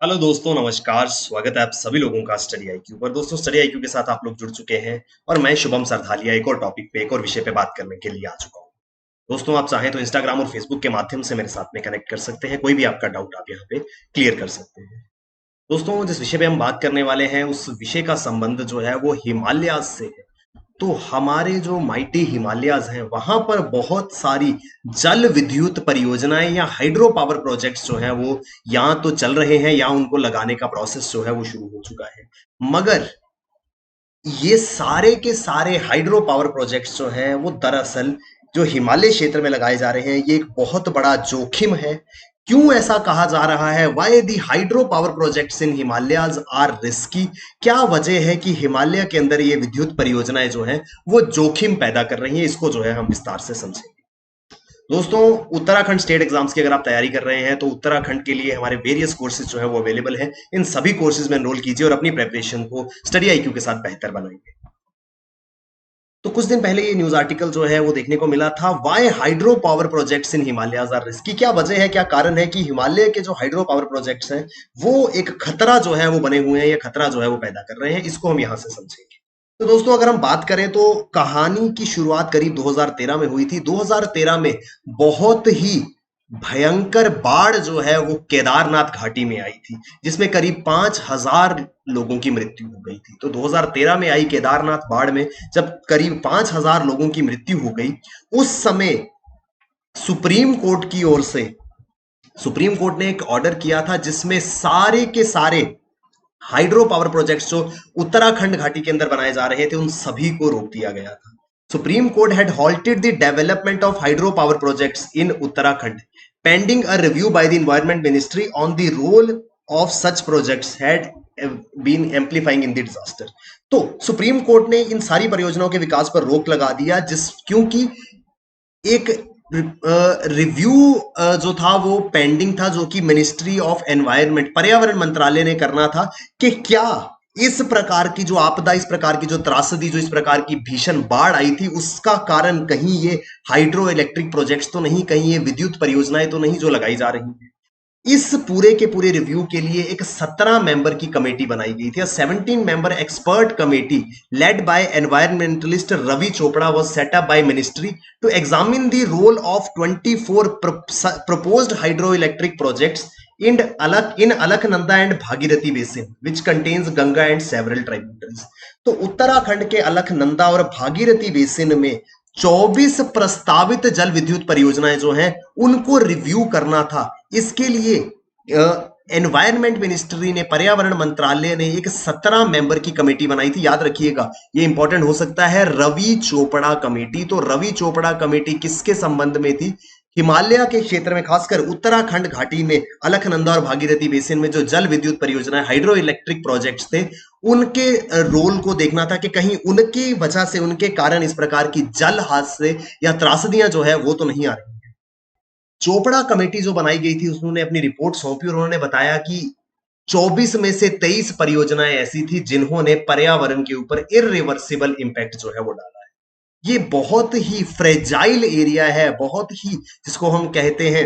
Hello दोस्तों, नमस्कार। स्वागत है आप सभी लोगों का स्टडी आईक्यू पर। दोस्तों, स्टडी आईक्यू के साथ आप लोग जुड़ चुके हैं और मैं शुभम सरधालिया एक और टॉपिक पे, एक और विषय पे बात करने के लिए आ चुका हूँ। दोस्तों, आप चाहें तो इंस्टाग्राम और फेसबुक के माध्यम से मेरे साथ में कनेक्ट कर सकते हैं। कोई भी आपका डाउट आप यहाँ पे क्लियर कर सकते हैं। दोस्तों, जिस विषय पे हम बात करने वाले हैं उस विषय का संबंध जो है वो हिमालयाज से है। तो हमारे जो माइटी हिमालयाज हैं वहां पर बहुत सारी जल विद्युत परियोजनाएं या हाइड्रो पावर प्रोजेक्ट्स जो है वो या तो चल रहे हैं या उनको लगाने का प्रोसेस जो है वो शुरू हो चुका है। मगर ये सारे के सारे हाइड्रो पावर प्रोजेक्ट्स जो हैं वो दरअसल जो हिमालय क्षेत्र में लगाए जा रहे हैं ये एक बहुत बड़ा जोखिम है। क्यों ऐसा कहा जा रहा है? Why the hydro power projects in Himalayas are risky? क्या वजह है कि हिमालय के अंदर ये विद्युत परियोजनाएं जो हैं वो जोखिम पैदा कर रही हैं? इसको जो है हम विस्तार से समझेंगे। दोस्तों, उत्तराखंड स्टेट एग्जाम्स की अगर आप तैयारी कर रहे हैं तो उत्तराखंड के लिए हमारे वेरियस कोर्सेज जो है वो अवेलेबल है। इन सभी कोर्सेज में एनरोल कीजिए और अपनी प्रेपरेशन को स्टडी आईक्यू के साथ बेहतर बनाइए। तो कुछ दिन पहले ये न्यूज आर्टिकल जो है वो देखने को मिला था, why hydro power projects in Himalayas are risky. क्या वजह है, क्या कारण है कि हिमालय के जो हाइड्रो पावर प्रोजेक्ट्स हैं वो एक खतरा जो है वो बने हुए हैं, या खतरा जो है वो पैदा कर रहे हैं? इसको हम यहां से समझेंगे। तो दोस्तों, अगर हम बात करें तो कहानी की शुरुआत करीब 2013 में हुई थी। 2013 में बहुत ही भयंकर बाढ़ जो है वो केदारनाथ घाटी में आई थी, जिसमें करीब 5,000 लोगों की मृत्यु हो गई थी। तो 2013 में आई केदारनाथ बाढ़ में जब करीब 5,000 लोगों की मृत्यु हो गई, उस समय सुप्रीम कोर्ट की ओर से सुप्रीम कोर्ट ने एक ऑर्डर किया था जिसमें सारे के सारे हाइड्रो पावर प्रोजेक्ट्स जो उत्तराखंड घाटी के अंदर बनाए जा रहे थे उन सभी को रोक दिया गया था। Supreme court had halted the development of hydropower projects in Uttarakhand pending a review by the Environment Ministry on the role of such projects had been amplifying in the disaster। तो सुप्रीम कोर्ट ने इन सारी परियोजनाओं के विकास पर रोक लगा दिया, जिस क्योंकि एक रिव्यू जो था वो पेंडिंग था, जो कि मिनिस्ट्री ऑफ एनवायरनमेंट, पर्यावरण मंत्रालय ने करना था कि क्या इस प्रकार की जो आपदा, इस प्रकार की जो त्रासदी, जो इस प्रकार की भीषण बाढ़ आई थी उसका कारण कहीं ये हाइड्रो इलेक्ट्रिक प्रोजेक्ट्स तो नहीं, कहीं ये विद्युत परियोजनाएं तो नहीं जो लगाई जा रही हैं। इस पूरे के पूरे रिव्यू के लिए एक 17 मेंबर की कमेटी बनाई गई थी। 17 member expert committee led by environmentalist Ravi Chopra was set up by ministry to examine the role of 24 proposed hydroelectric projects in Alaknanda and Bhagirathi basin which contains Ganga and several tributaries। तो उत्तराखंड के अलकनंदा और भागीरथी बेसिन में 24 प्रस्तावित जल विद्युत परियोजनाएं जो हैं उनको रिव्यू करना था। इसके लिए एनवायरमेंट मिनिस्ट्री ने, पर्यावरण मंत्रालय ने एक 17 मेंबर की कमेटी बनाई थी। याद रखिएगा, ये इंपॉर्टेंट हो सकता है, रवि चोपड़ा कमेटी। तो रवि चोपड़ा कमेटी किसके संबंध में थी? हिमालय के क्षेत्र में, खासकर उत्तराखंड घाटी में अलकनंदा और भागीरथी बेसिन में जो जल विद्युत परियोजनाएं, हाइड्रो इलेक्ट्रिक प्रोजेक्ट्स थे, उनके रोल को देखना था कि कहीं उनकी वजह से, उनके कारण इस प्रकार की जल हादसे या त्रासदियां जो है वो तो नहीं आ रही। चोपड़ा कमेटी जो बनाई गई थी उन्होंने अपनी रिपोर्ट सौंपी और उन्होंने बताया कि 24 में से 23 परियोजनाएं ऐसी थी जिन्होंने पर्यावरण के ऊपर इरिवर्सिबल इंपैक्ट जो है वो डाला है। ये बहुत ही फ्रेजाइल एरिया है, बहुत ही, जिसको हम कहते हैं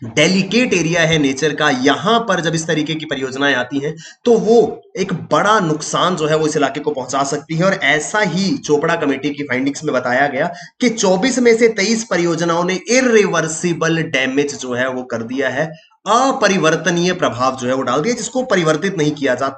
डेलिकेट एरिया है नेचर का। यहां पर जब इस तरीके की परियोजनाएं आती हैं तो वो एक बड़ा नुकसान जो है वो इस इलाके को पहुंचा सकती है। और ऐसा ही चोपड़ा कमेटी की फाइंडिंग्स में बताया गया कि 24 में से 23 परियोजनाओं ने इरिवर्सिबल डैमेज जो है वो कर दिया है, अपरिवर्तनीय प्रभाव जो है वो डाल दिया, जिसको परिवर्तित नहीं किया जा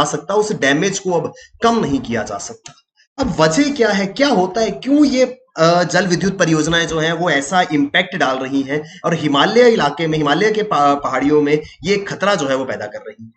सकता, उस डैमेज को अब कम नहीं किया जा सकता। अब वजह क्या है, क्या होता है, क्यों ये जल विद्युत परियोजनाएं जो हैं वो ऐसा इंपैक्ट डाल रही हैं और हिमालय इलाके में, हिमालय के पहाड़ियों में ये खतरा जो है वो पैदा कर रही है?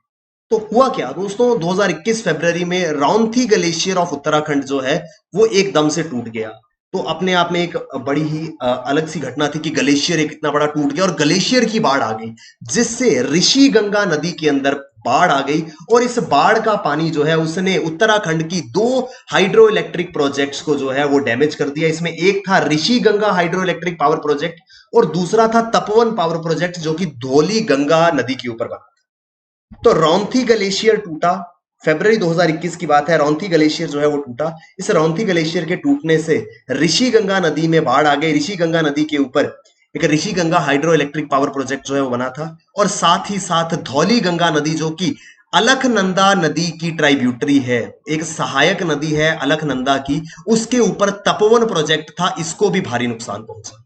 तो हुआ क्या दोस्तों, 2021 फरवरी में रौंथी ग्लेशियर ऑफ उत्तराखंड जो है वो एकदम से टूट गया। तो अपने आप में एक बड़ी ही अलग सी घटना थी कि ग्लेशियर एक इतना बड़ा टूट गया और ग्लेशियर की बाढ़ आ गई, जिससे ऋषि गंगा नदी के अंदर बाढ़ आ गई। और इस बाढ़ का पानी जो है उसने उत्तराखंड की 2 हाइड्रो इलेक्ट्रिक प्रोजेक्ट्स को जो है वो डैमेज कर दिया। इसमें एक था Rishi Ganga hydroelectric power project और दूसरा था तपोवन पावर प्रोजेक्ट, जो कि धौली गंगा नदी के ऊपर बना। तो रौंथी ग्लेशियर टूटा, फरवरी 2021 की बात है। रौंथी ग्लेशियर जो है वो टूटा। इस रौंथी ग्लेशियर के टूटने से ऋषि गंगा नदी में बाढ़ आ गई। ऋषि गंगा नदी के ऊपर एक Rishi Ganga hydroelectric power project जो है वो बना था, और साथ ही साथ धौली गंगा नदी जो कि अलकनंदा नदी की ट्राइब्यूटरी है, एक सहायक नदी है अलकनंदा की, उसके ऊपर तपोवन प्रोजेक्ट था, इसको भी भारी नुकसान पहुंचा।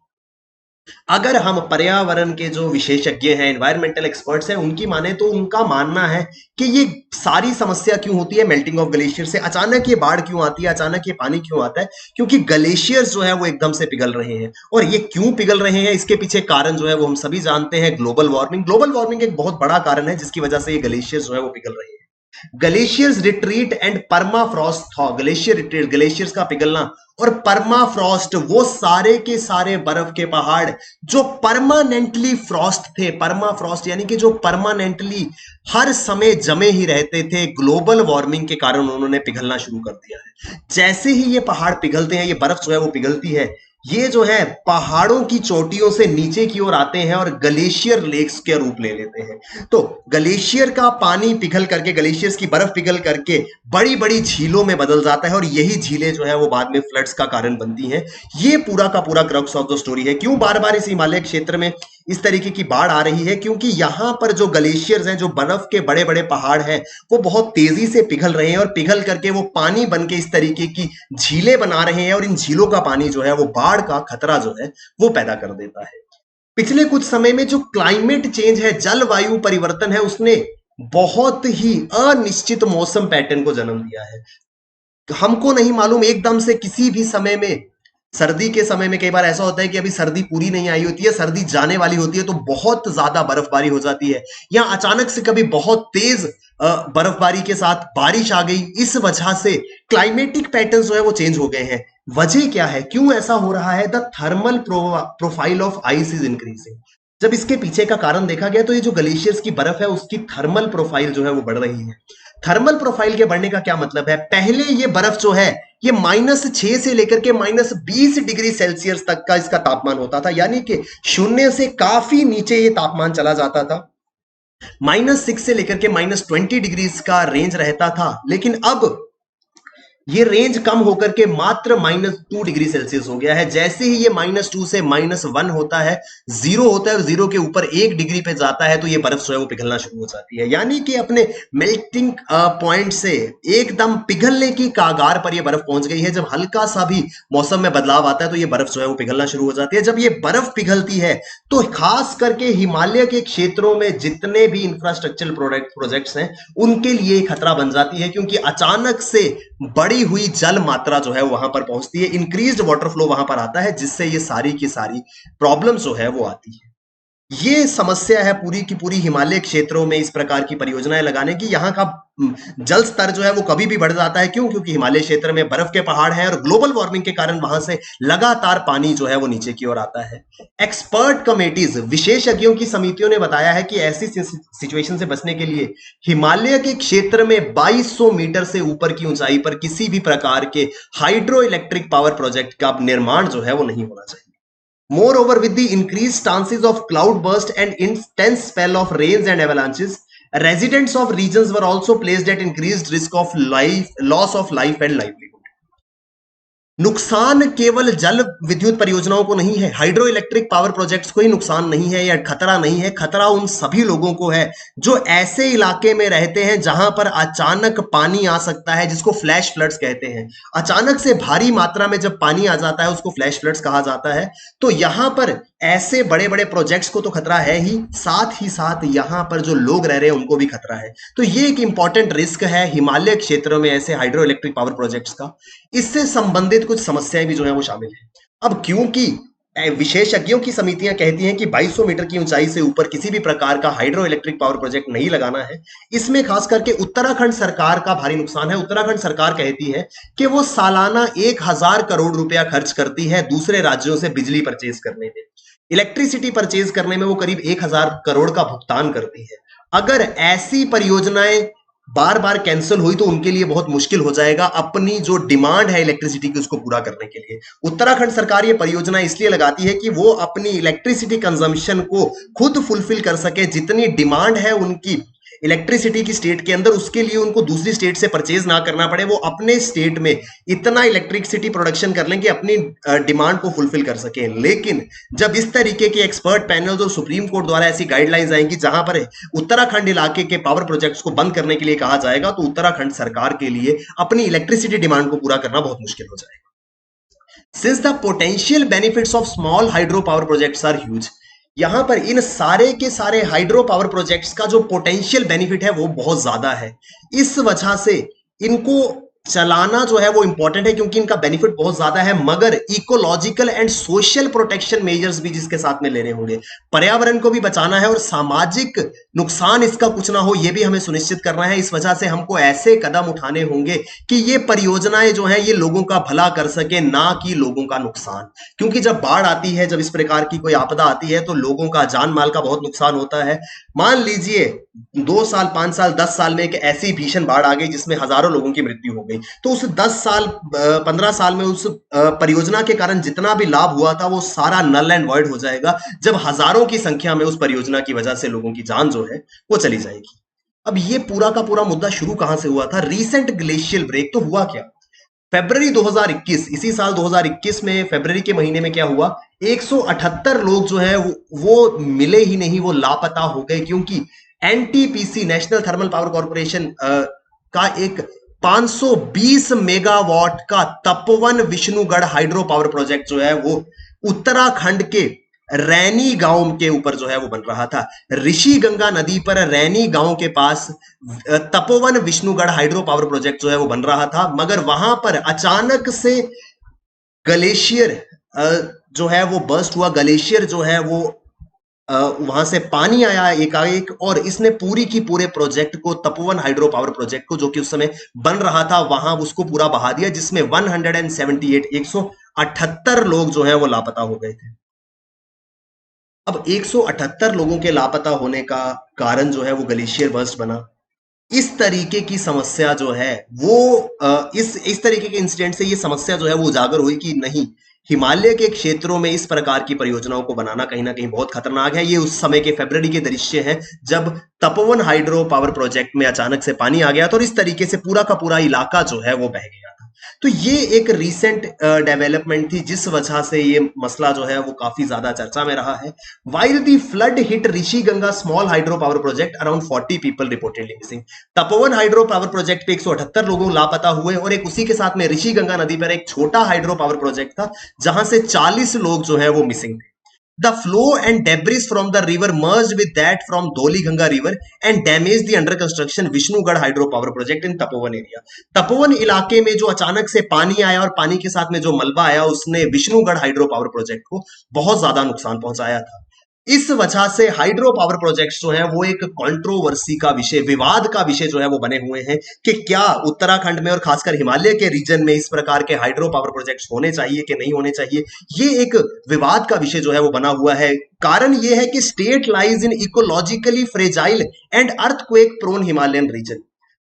अगर हम पर्यावरण के जो विशेषज्ञ हैं, एनवायरमेंटल एक्सपर्ट्स हैं, उनकी माने तो उनका मानना है कि ये सारी समस्या क्यों होती है मेल्टिंग ऑफ ग्लेशियर से, अचानक ये बाढ़ क्यों आती है, अचानक ये पानी क्यों आता है, क्योंकि ग्लेशियर्स जो है वो एकदम से पिघल रहे हैं। और ये क्यों पिघल रहे हैं, इसके पीछे कारण जो है वो हम सभी जानते हैं, ग्लोबल वार्मिंग। ग्लोबल वार्मिंग एक बहुत बड़ा कारण है जिसकी वजह से ये ग्लेशियर्स जो है वो पिघल रहे हैं। ग्लेशियर्स रिट्रीट एंड परमाफ्रॉस्ट था, ग्लेशियर रिट्रीट, ग्लेशियर्स का पिघलना, और परमाफ्रॉस्ट वो सारे के सारे बर्फ के पहाड़ जो परमानेंटली फ्रॉस्ट थे, परमाफ्रॉस्ट यानी कि जो परमानेंटली हर समय जमे ही रहते थे, ग्लोबल वार्मिंग के कारण उन्होंने पिघलना शुरू कर दिया है। जैसे ही ये पहाड़ पिघलते हैं, ये बर्फ जो है वो पिघलती है, ये जो है पहाड़ों की चोटियों से नीचे की ओर आते हैं और ग्लेशियर लेक्स के रूप ले लेते हैं। तो ग्लेशियर का पानी पिघल करके, ग्लेशियर्स की बर्फ पिघल करके बड़ी बड़ी झीलों में बदल जाता है, और यही झीलें जो है वो बाद में फ्लड्स का कारण बनती हैं। ये पूरा का पूरा क्रक्स ऑफ द स्टोरी है। क्यों बार बार इस हिमालय क्षेत्र में इस तरीके की बाढ़ आ रही है, क्योंकि यहां पर जो ग्लेशियर्स हैं, जो बर्फ के बड़े बड़े पहाड़ हैं, वो बहुत तेजी से पिघल रहे हैं, और पिघल करके वो पानी बन के इस तरीके की झीलें बना रहे हैं, और इन झीलों का पानी जो है वो बाढ़ का खतरा जो है वो पैदा कर देता है। पिछले कुछ समय में जो क्लाइमेट चेंज है, जलवायु परिवर्तन है, उसने बहुत ही अनिश्चित मौसम पैटर्न को जन्म दिया है। हमको नहीं मालूम, एकदम से किसी भी समय में, सर्दी के समय में कई बार ऐसा होता है कि अभी सर्दी पूरी नहीं आई होती है, सर्दी जाने वाली होती है, तो बहुत ज्यादा बर्फबारी हो जाती है, या अचानक से कभी बहुत तेज बर्फबारी के साथ बारिश आ गई। इस वजह से क्लाइमेटिक पैटर्न जो है वो चेंज हो गए हैं। वजह क्या है, क्यों ऐसा हो रहा है? The thermal profile of ice is increasing. जब इसके पीछे का कारण देखा गया तो ये जो ग्लेशियर्स की बर्फ है उसकी थर्मल प्रोफाइल जो है वो बढ़ रही है। थर्मल प्रोफाइल के बढ़ने का क्या मतलब है? पहले ये बर्फ जो है ये -6 से लेकर के -20 डिग्री सेल्सियस तक का इसका तापमान होता था, यानी कि शून्य से काफी नीचे ये तापमान चला जाता था। -6 से लेकर के -20 डिग्री का रेंज रहता था, लेकिन अब ये रेंज कम होकर के मात्र -2 डिग्री सेल्सियस हो गया है। जैसे ही ये -2 से -1 होता है, 0 होता है, और 0 के ऊपर 1 डिग्री पे जाता है, तो ये बर्फ जो है वो पिघलना शुरू हो जाती है। यानी कि अपने मेल्टिंग पॉइंट से एकदम पिघलने की कागार पर ये बर्फ पहुंच गई है। जब हल्का सा भी मौसम में बदलाव आता है तो ये बर्फ जो है वो पिघलना शुरू हो जाती है। जब ये बर्फ पिघलती है तो खास करके हिमालय के क्षेत्रों में जितने भी इंफ्रास्ट्रक्चर प्रोजेक्ट्स हैं उनके लिए खतरा बन जाती है, क्योंकि अचानक से बढ़ी हुई जल मात्रा जो है वहां पर पहुंचती है, इंक्रीज्ड वाटर फ्लो वहां पर आता है, जिससे ये सारी की सारी प्रॉब्लम जो है वो आती है। ये समस्या है पूरी की पूरी हिमालय क्षेत्रों में इस प्रकार की परियोजनाएं लगाने की। यहाँ का जल स्तर जो है वो कभी भी बढ़ जाता है। क्यों? क्योंकि हिमालय क्षेत्र में बर्फ के पहाड़ हैं और ग्लोबल वार्मिंग के कारण वहां से लगातार पानी जो है वो नीचे की ओर आता है। एक्सपर्ट कमेटीज, विशेषज्ञों की समितियों ने बताया है कि ऐसी सिचुएशन से बचने के लिए हिमालय के क्षेत्र में 2200 मीटर से ऊपर की ऊंचाई पर किसी भी प्रकार के हाइड्रो इलेक्ट्रिक पावर प्रोजेक्ट का निर्माण जो है वो नहीं होना चाहिए। Moreover, with the increased chances of cloudburst and intense spell of rains and avalanches, residents of regions were also placed at increased risk of loss of life and livelihood. नुकसान केवल जल विद्युत परियोजनाओं को नहीं है, हाइड्रो इलेक्ट्रिक पावर प्रोजेक्ट्स को ही नुकसान नहीं है या खतरा नहीं है, खतरा उन सभी लोगों को है जो ऐसे इलाके में रहते हैं जहां पर अचानक पानी आ सकता है, जिसको फ्लैश फ्लड्स कहते हैं। अचानक से भारी मात्रा में जब पानी आ जाता है उसको फ्लैश फ्लड्स कहा जाता है। तो यहां पर ऐसे बड़े बड़े प्रोजेक्ट्स को तो खतरा है ही साथ यहां पर जो लोग रह रहे हैं उनको भी खतरा है। तो ये एक इंपॉर्टेंट रिस्क है हिमालय क्षेत्रों में ऐसे हाइड्रो इलेक्ट्रिक पावर प्रोजेक्ट्स का। इससे संबंधित कुछ समस्याएं भी जो है वो शामिल है। अब क्योंकि विशेषज्ञों की समितियां कहती हैं कि 2200 मीटर की ऊंचाई से ऊपर किसी भी प्रकार का हाइड्रो इलेक्ट्रिक पावर प्रोजेक्ट नहीं लगाना है, इसमें खास करके उत्तराखंड सरकार का भारी नुकसान है। उत्तराखंड सरकार कहती है कि वो सालाना 1000 करोड़ रुपया खर्च करती है दूसरे राज्यों से बिजली परचेज करने में, इलेक्ट्रिसिटी परचेज करने में वो करीब 1000 करोड़ का भुगतान करती है। अगर ऐसी परियोजनाएं बार बार कैंसिल हुई तो उनके लिए बहुत मुश्किल हो जाएगा अपनी जो डिमांड है इलेक्ट्रिसिटी की उसको पूरा करने के लिए। उत्तराखंड सरकार ये परियोजना इसलिए लगाती है कि वो अपनी इलेक्ट्रिसिटी कंजम्पशन को खुद फुलफिल कर सके, जितनी डिमांड है उनकी इलेक्ट्रिसिटी की स्टेट के अंदर, उसके लिए उनको दूसरी स्टेट से परचेज ना करना पड़े, वो अपने स्टेट में इतना इलेक्ट्रिसिटी प्रोडक्शन कर लें कि अपनी डिमांड को फुलफिल कर सकें। लेकिन जब इस तरीके के एक्सपर्ट पैनल्स और सुप्रीम कोर्ट द्वारा ऐसी गाइडलाइंस आएंगी जहां पर उत्तराखंड इलाके के पावर प्रोजेक्ट्स को बंद करने के लिए कहा जाएगा, तो उत्तराखंड सरकार के लिए अपनी इलेक्ट्रिसिटी डिमांड को पूरा करना बहुत मुश्किल हो जाएगा। Since the potential benefits of small hydropower projects are huge, यहां पर इन सारे के सारे हाइड्रो पावर प्रोजेक्ट्स का जो पोटेंशियल बेनिफिट है वो बहुत ज्यादा है। इस वजह से इनको चलाना जो है वो इंपॉर्टेंट है, क्योंकि इनका बेनिफिट बहुत ज्यादा है, मगर ecological and social protection measures भी जिसके साथ में लेने होंगे। पर्यावरण को भी बचाना है और सामाजिक नुकसान इसका कुछ ना हो, ये भी हमें सुनिश्चित करना है। इस वजह से हमको ऐसे कदम उठाने होंगे कि ये परियोजनाएं जो है ये लोगों का भला कर सके, ना कि लोगों का नुकसान। क्योंकि जब बाढ़ आती है, जब इस प्रकार की कोई आपदा आती है, तो लोगों का जान माल का बहुत नुकसान होता है। मान लीजिए 2 साल, 5 साल, 10 साल में एक ऐसी भीषण बाढ़ आ गई जिसमें हजारों लोगों की मृत्यु हो गई, तो उस 10 साल 15 साल में उस परियोजना के कारण जितना भी लाभ हुआ था वो सारा नल एंड वॉइड हो जाएगा, जब हजारों की संख्या में उस परियोजना की वजह से लोगों की जान जो है वो चली जाएगी। अब ये पूरा का पूरा मुद्दा शुरू कहां से हुआ था? Recent glacial break. तो हुआ क्या? फरवरी 2021, इसी साल 2021 में फरवरी के महीने में क्या हुआ? 178 लोग जो है वो मिले ही नहीं, वो लापता हो गए, क्योंकि NTPC, national thermal power corporation का एक 520 मेगावाट का Tapovan Vishnugad hydro power project जो है वो उत्तराखंड के रैनी गांव के ऊपर जो है वो बन रहा था। ऋषि गंगा नदी पर रैनी गांव के पास Tapovan Vishnugad hydro power project जो है वो बन रहा था, मगर वहां पर अचानक से ग्लेशियर जो है वो बर्स्ट हुआ। ग्लेशियर जो है वो वहां से पानी आया एकाएक, और इसने पूरी की पूरे प्रोजेक्ट को, तपोवन हाइड्रो पावर प्रोजेक्ट को, जो कि उस समय बन रहा था, वहां उसको पूरा बहा दिया, जिसमें 178 लोग जो है वो लापता हो गए थे। अब 178 लोगों के लापता होने का कारण जो है वो ग्लेशियर बर्स्ट बना। इस तरीके की समस्या जो है वो इस तरीके के इंसिडेंट से ये समस्या जो है वो उजागर हुई कि नहीं, हिमालय के क्षेत्रों में इस प्रकार की परियोजनाओं को बनाना कहीं ना कहीं बहुत खतरनाक है। ये उस समय के फरवरी के दृश्य हैं जब तपोवन हाइड्रो पावर प्रोजेक्ट में अचानक से पानी आ गया था और इस तरीके से पूरा का पूरा इलाका जो है वो बह गया था। तो ये एक रीसेंट डेवलपमेंट थी जिस वजह से ये मसला जो है वो काफी ज्यादा चर्चा में रहा है। While the flood hit Rishi Ganga small hydro power project, around 40 people reportedly missing. Tapovan hydro power project पे 178 लोगों लापता हुए, और एक उसी के साथ में ऋषि गंगा नदी पर एक छोटा हाइड्रो पावर प्रोजेक्ट था जहां से 40 लोग जो है वो मिसिंग थे। The flow and debris from the river merged with that from Dholi Ganga river and damaged the under construction Vishnugarh hydro power project in Tapovan area. Tapovan इलाके में जो अचानक से पानी आया और पानी के साथ में जो मलबा आया, उसने विष्णुगढ़ हाइड्रो पावर प्रोजेक्ट को बहुत ज्यादा नुकसान पहुंचाया था। इस वजह से हाइड्रो पावर प्रोजेक्ट्स जो है वो एक कंट्रोवर्सी का विषय, विवाद का विषय जो है वो बने हुए हैं कि क्या उत्तराखंड में और खासकर हिमालय के रीजन में इस प्रकार के हाइड्रो पावर प्रोजेक्ट्स होने चाहिए कि नहीं होने चाहिए। ये एक विवाद का विषय जो है वो बना हुआ है। कारण ये है कि state lies in ecologically fragile and earthquake prone Himalayan region.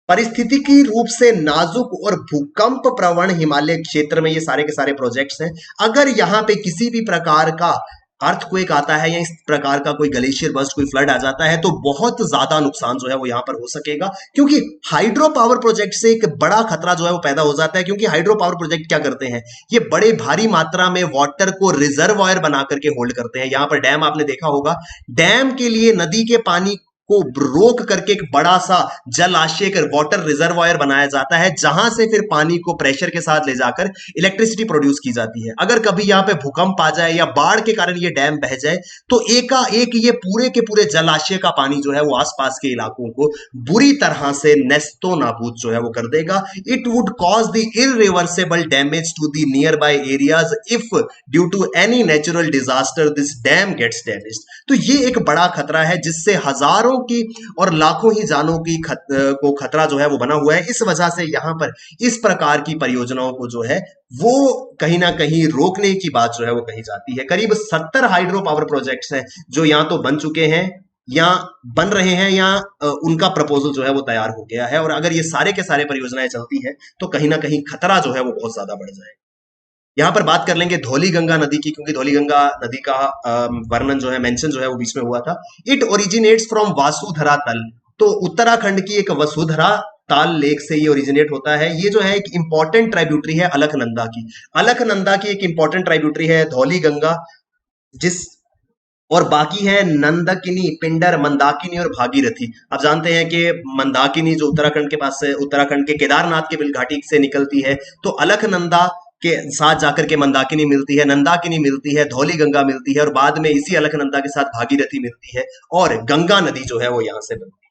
परिस्थितिकी रूप से नाजुक और भूकंप प्रवण हिमालय क्षेत्र में ये सारे के सारे प्रोजेक्ट्स हैं। अगर यहाँ पे किसी भी प्रकार का अर्थक्वेक आता है या इस प्रकार का कोई ग्लेशियर बर्स्ट, कोई फ्लड आ जाता है, तो बहुत ज्यादा नुकसान जो है वो यहाँ पर हो सकेगा, क्योंकि हाइड्रो पावर प्रोजेक्ट से एक बड़ा खतरा जो है वो पैदा हो जाता है। क्योंकि हाइड्रो पावर प्रोजेक्ट क्या करते हैं, ये बड़े भारी मात्रा में वाटर को रिजर्वायर बना करके होल्ड करते हैं। यहाँ पर डैम आपने देखा होगा, डैम के लिए नदी के पानी को रोक करके एक बड़ा सा जलाशय कर वाटर रिजर्वायर बनाया जाता है, जहां से फिर पानी को प्रेशर के साथ ले जाकर इलेक्ट्रिसिटी प्रोड्यूस की जाती है। अगर कभी यहाँ पे भूकंप आ जाए या बाढ़ के कारण ये डैम बह जाए, तो एकाएक ये पूरे के पूरे जलाशय का पानी जो है वो आसपास के इलाकों को बुरी तरह से नेस्तो नाबूद जो है वो कर देगा। It would cause the irreversible damage to the nearby areas if due to any natural disaster this dam gets damaged. तो ये एक बड़ा खतरा है जिससे हजारों की और लाखों ही जानों की को खतरा जो है वो बना हुआ है। इस वजह से यहां पर इस प्रकार की परियोजनाओं को जो है वो कहीं ना कहीं रोकने की बात जो है वो कही जाती है। करीब 70 हाइड्रो पावर प्रोजेक्ट्स हैं जो या तो बन चुके हैं या बन रहे हैं या उनका प्रपोजल जो है वो तैयार हो गया है। और अगर ये सारे के सारे परियोजनाएं चलती हैं तो कहीं ना कहीं खतरा जो है वो बहुत ज्यादा बढ़ जाएगा। यहां पर बात कर लेंगे धौली गंगा नदी की, क्योंकि धौली गंगा नदी का वर्णन जो है, मेंशन जो है वो बीच में हुआ था। इट ओरिजिनेट्स फ्रॉम वासुधरा तल तो उत्तराखंड की एक वसुधरा ताल लेक से ये ओरिजिनेट होता है। ये जो है एक इंपॉर्टेंट ट्राइब्यूटरी है अलकनंदा की। अलकनंदा की एक इंपॉर्टेंट ट्राइब्यूटरी है धौली गंगा, जिस और बाकी है नंदकिनी, पिंडर, मंदाकिनी और भागीरथी। आप जानते हैं कि मंदाकिनी जो उत्तराखंड के पास से, उत्तराखंड के केदारनाथ के बिलघाटी से निकलती है, तो अलकनंदा के साथ जाकर के मंदाकिनी मिलती है, नंदाकिनी मिलती है, धौली गंगा मिलती है और बाद में इसी अलकनंदा के साथ भागीरथी मिलती है और गंगा नदी जो है वो यहां से बनती है।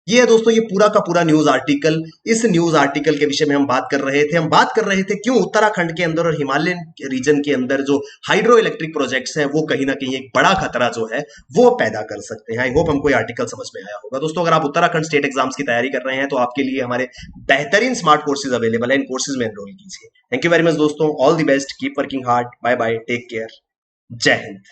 ये है दोस्तों ये पूरा का पूरा न्यूज आर्टिकल। इस न्यूज आर्टिकल के विषय में हम बात कर रहे थे। हम बात कर रहे थे क्यों उत्तराखंड के अंदर और हिमालयन रीजन के अंदर जो हाइड्रो इलेक्ट्रिक प्रोजेक्ट्स हैं वो कहीं ना कहीं एक बड़ा खतरा जो है वो पैदा कर सकते हैं। आई होप हमको ये आर्टिकल समझ में आया होगा। दोस्तों अगर आप उत्तराखंड स्टेट एग्जाम्स की तैयारी कर रहे हैं तो आपके लिए हमारे बेहतरीन स्मार्ट कोर्सेज अवेलेबल है। इन कोर्सेज में एनरोल कीजिए। थैंक यू वेरी मच दोस्तों। All the best, keep working hard. Bye bye, take care, जय हिंद।